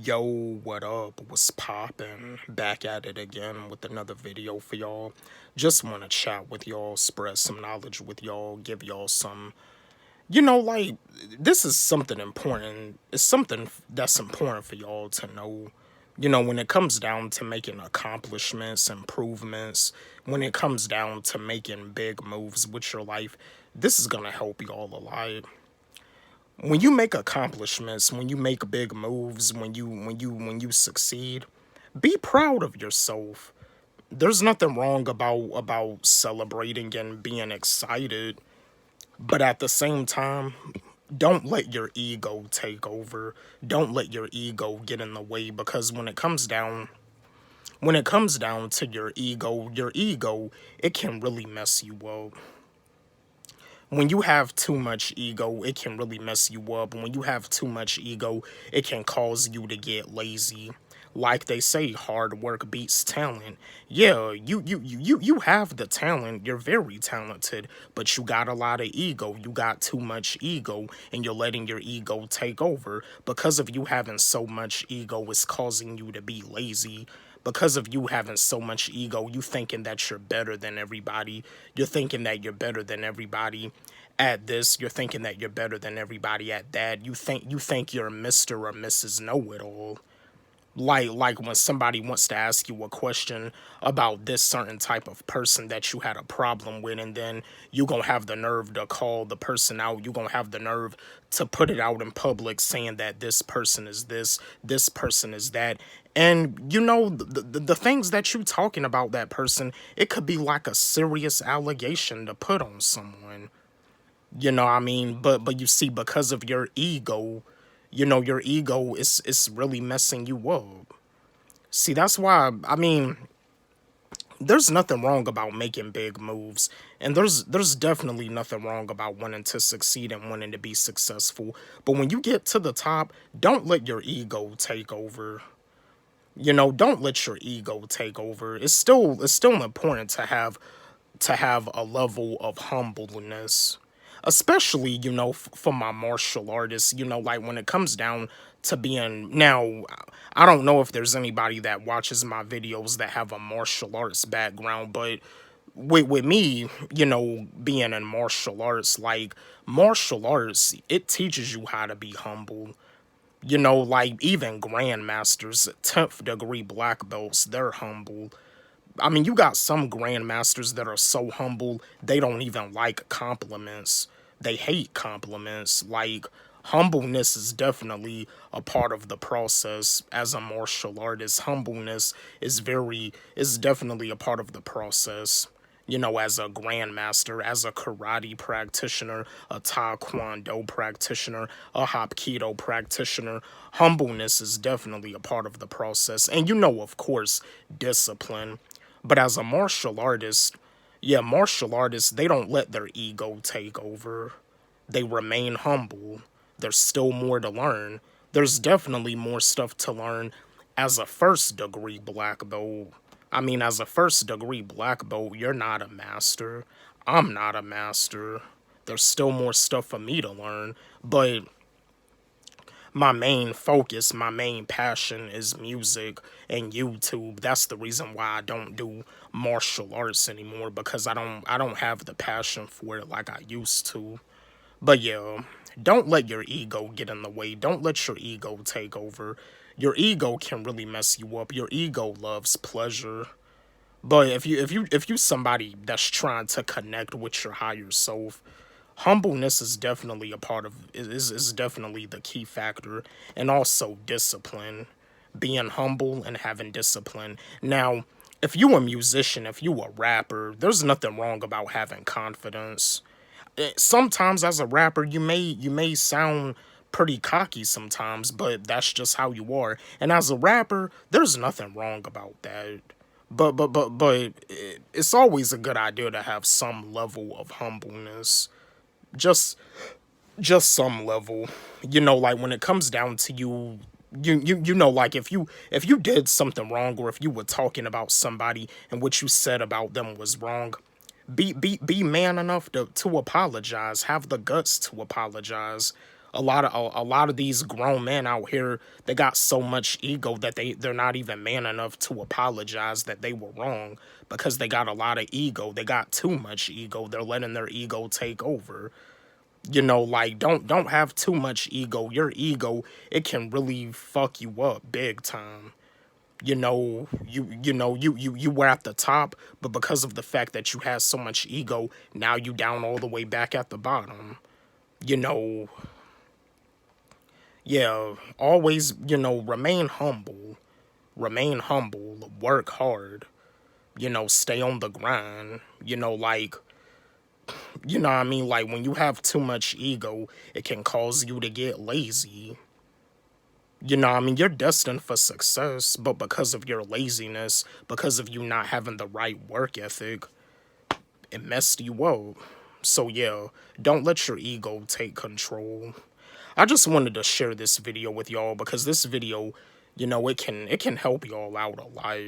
Yo, what up? What's poppin'? Back at it again with another video for y'all. Just want to chat with y'all, spread some knowledge with y'all, give y'all some, like, this is something important. It's something that's important for y'all to know. When it comes down to making accomplishments, improvements, when it comes down to making big moves with your life, this is gonna help y'all a lot. When you make accomplishments, when you make big moves, when you succeed, be proud of yourself. There's nothing wrong about celebrating and being excited, but at the same time, don't let your ego take over. Don't let your ego get in the way, because when it comes down to your ego, it can really mess you up. When you have too much ego, it can really mess you up. When you have too much ego, it can cause you to get lazy. Like they say, hard work beats talent. Yeah, you have the talent. You're very talented, but you got a lot of ego. You got too much ego, and you're letting your ego take over. Because of you having so much ego, it's causing you to be lazy. Because of you having so much ego, you thinking that you're better than everybody. You're thinking that you're better than everybody at this. You're thinking that you're better than everybody at that. You think you're Mr. or Mrs. Know-It-All. Like when somebody wants to ask you a question about this certain type of person that you had a problem with, and then you gonna have the nerve to call the person out. You gonna have the nerve to put it out in public, saying that this person is this person is that. And the things that you talking about that person, it could be like a serious allegation to put on someone. What I mean? But you see, because of your ego, your ego is really messing you up. See, that's why, I mean, there's nothing wrong about making big moves, and there's definitely nothing wrong about wanting to succeed and wanting to be successful. But when you get to the top, don't let your ego take over. Don't let your ego take over. It's still important to have a level of humbleness, especially for my martial artists. Like when it comes down to being, now I don't know if there's anybody that watches my videos that have a martial arts background, but with me, being in martial arts, like martial arts, it teaches you how to be humble. Like even grandmasters, 10th degree black belts, they're humble. I mean, you got some grandmasters that are so humble, they don't even like compliments. They hate compliments. Like, humbleness is definitely a part of the process as a martial artist. Humbleness is definitely a part of the process. As a grandmaster, as a karate practitioner, a taekwondo practitioner, a hapkido practitioner, humbleness is definitely a part of the process. And of course, discipline. But as a martial artist, yeah, martial artists, they don't let their ego take over. They remain humble. There's still more to learn. There's definitely more stuff to learn as a first degree black belt. I mean, as a first degree black belt, you're not a master. I'm not a master. There's still more stuff for me to learn. But my main focus, my main passion is music and YouTube. That's the reason why I don't do martial arts anymore, because I don't have the passion for it like I used to. But yeah, don't let your ego get in the way. Don't let your ego take over. Your ego can really mess you up. Your ego loves pleasure. But if you somebody that's trying to connect with your higher self, humbleness is definitely a part of is definitely the key factor, and also discipline. Being humble and having discipline. Now, if you a musician, if you a rapper, there's nothing wrong about having confidence. Sometimes as a rapper, you may sound pretty cocky sometimes, but that's just how you are. And as a rapper, there's nothing wrong about that. But it's always a good idea to have some level of humbleness. Just just some level. Like when it comes down to like if you did something wrong, or if you were talking about somebody and what you said about them was wrong, be man enough to apologize. Have the guts to apologize. A lot of these grown men out here, they got so much ego that they're not even man enough to apologize that they were wrong, because they got a lot of ego. They got too much ego. They're letting their ego take over. Like, don't have too much ego. Your ego, it can really fuck you up big time. You were at the top, but because of the fact that you had so much ego, now you down all the way back at the bottom. You know, yeah, always, remain humble. Remain humble, work hard, stay on the grind. Like, what I mean? Like, when you have too much ego, it can cause you to get lazy. What I mean? You're destined for success, but because of your laziness, because of you not having the right work ethic, it messed you up. So yeah, don't let your ego take control. I just wanted to share this video with y'all because this video, it can help y'all out a lot.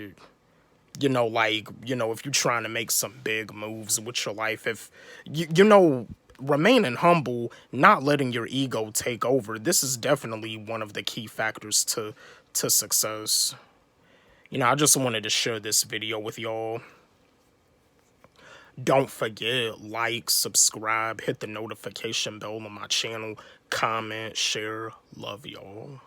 Like, if you're trying to make some big moves with your life, if remaining humble, not letting your ego take over, this is definitely one of the key factors to success. I just wanted to share this video with y'all. Don't forget, like, subscribe, hit the notification bell on my channel, comment, share. Love y'all.